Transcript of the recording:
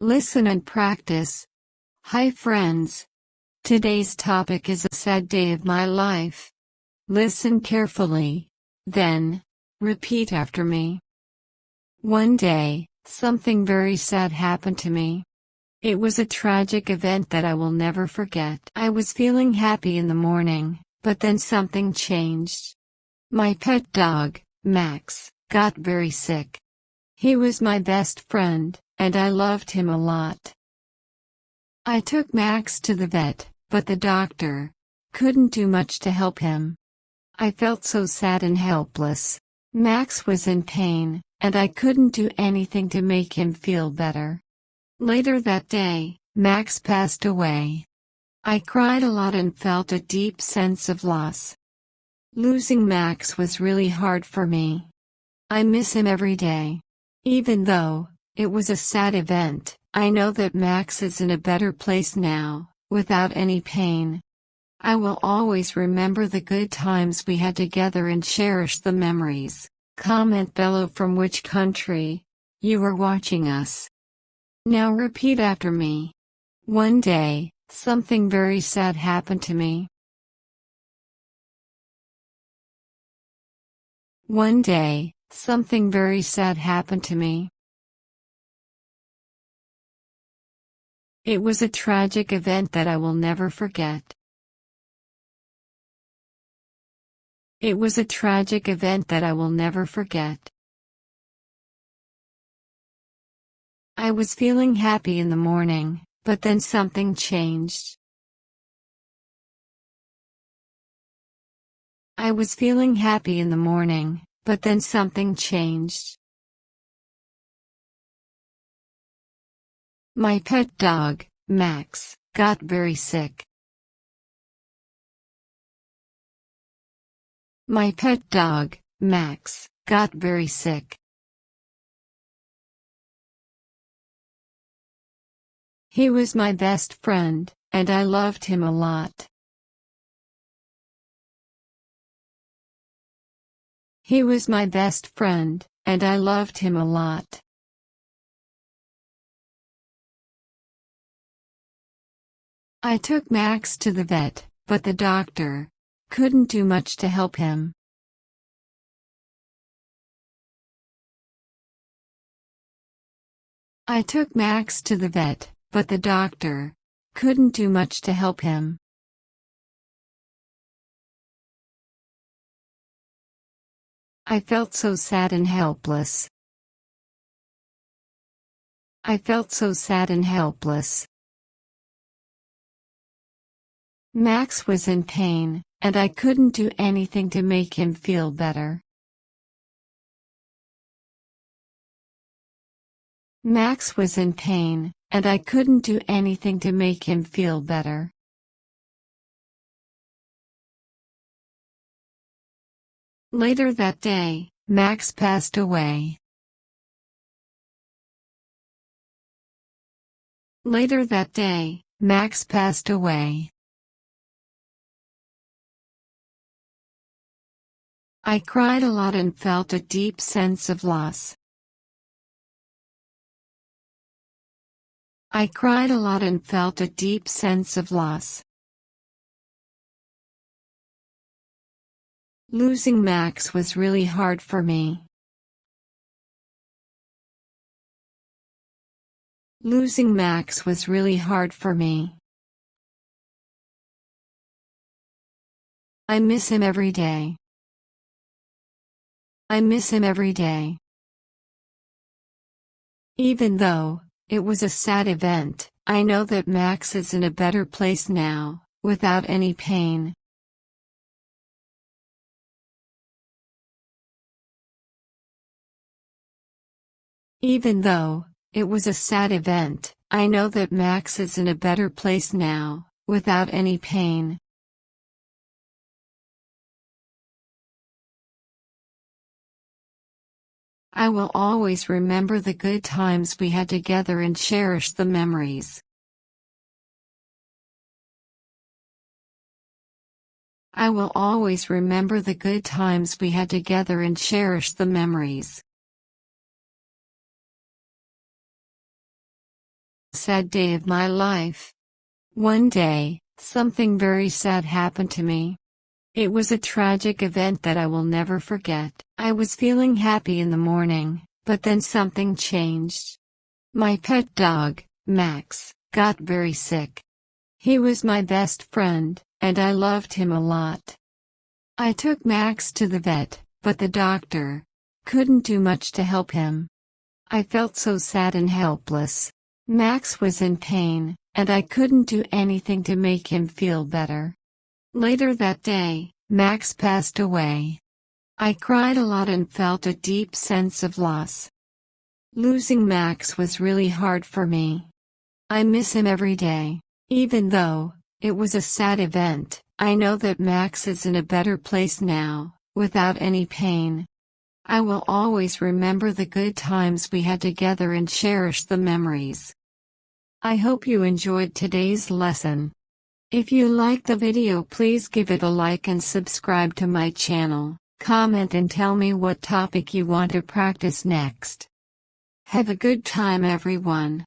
Listen and practice. Hi friends. Today's topic is a sad day of my life. Listen carefully. Then, repeat after me. One day, something very sad happened to me. It was a tragic event that I will never forget. I was feeling happy in the morning, but then something changed. My pet dog, Max, got very sick. He was my best friend, and I loved him a lot. I took Max to the vet, but the doctor couldn't do much to help him. I felt so sad and helpless. Max was in pain, and I couldn't do anything to make him feel better. Later that day, Max passed away. I cried a lot and felt a deep sense of loss. Losing Max was really hard for me. I miss him every day. Even though it was a sad event, I know that Max is in a better place now, without any pain. I will always remember the good times we had together and cherish the memories. Comment below from which country you are watching us. Now repeat after me. One day, something very sad happened to me. One day, something very sad happened to me. It was a tragic event that I will never forget. It was a tragic event that I will never forget. I was feeling happy in the morning, but then something changed. I was feeling happy in the morning, but then something changed. My pet dog, Max, got very sick. My pet dog, Max, got very sick. He was my best friend, and I loved him a lot. He was my best friend, and I loved him a lot. I took Max to the vet, but the doctor couldn't do much to help him. I took Max to the vet, but the doctor couldn't do much to help him. I felt so sad and helpless. I felt so sad and helpless. Max was in pain, and I couldn't do anything to make him feel better. Max was in pain, and I couldn't do anything to make him feel better. Later that day, Max passed away. Later that day, Max passed away. I cried a lot and felt a deep sense of loss. I cried a lot and felt a deep sense of loss. Losing Max was really hard for me. Losing Max was really hard for me. I miss him every day. I miss him every day. Even though it was a sad event, I know that Max is in a better place now, without any pain. Even though it was a sad event, I know that Max is in a better place now, without any pain. I will always remember the good times we had together and cherish the memories. I will always remember the good times we had together and cherish the memories. Sad day of my life. One day, something very sad happened to me. It was a tragic event that I will never forget. I was feeling happy in the morning, but then something changed. My pet dog, Max, got very sick. He was my best friend, and I loved him a lot. I took Max to the vet, but the doctor couldn't do much to help him. I felt so sad and helpless. Max was in pain, and I couldn't do anything to make him feel better. Later that day, Max passed away. I cried a lot and felt a deep sense of loss. Losing Max was really hard for me. I miss him every day. Even though it was a sad event, I know that Max is in a better place now, without any pain. I will always remember the good times we had together and cherish the memories. I hope you enjoyed today's lesson. If you liked the video, please give it a like and subscribe to my channel. Comment and tell me what topic you want to practice next. Have a good time, everyone.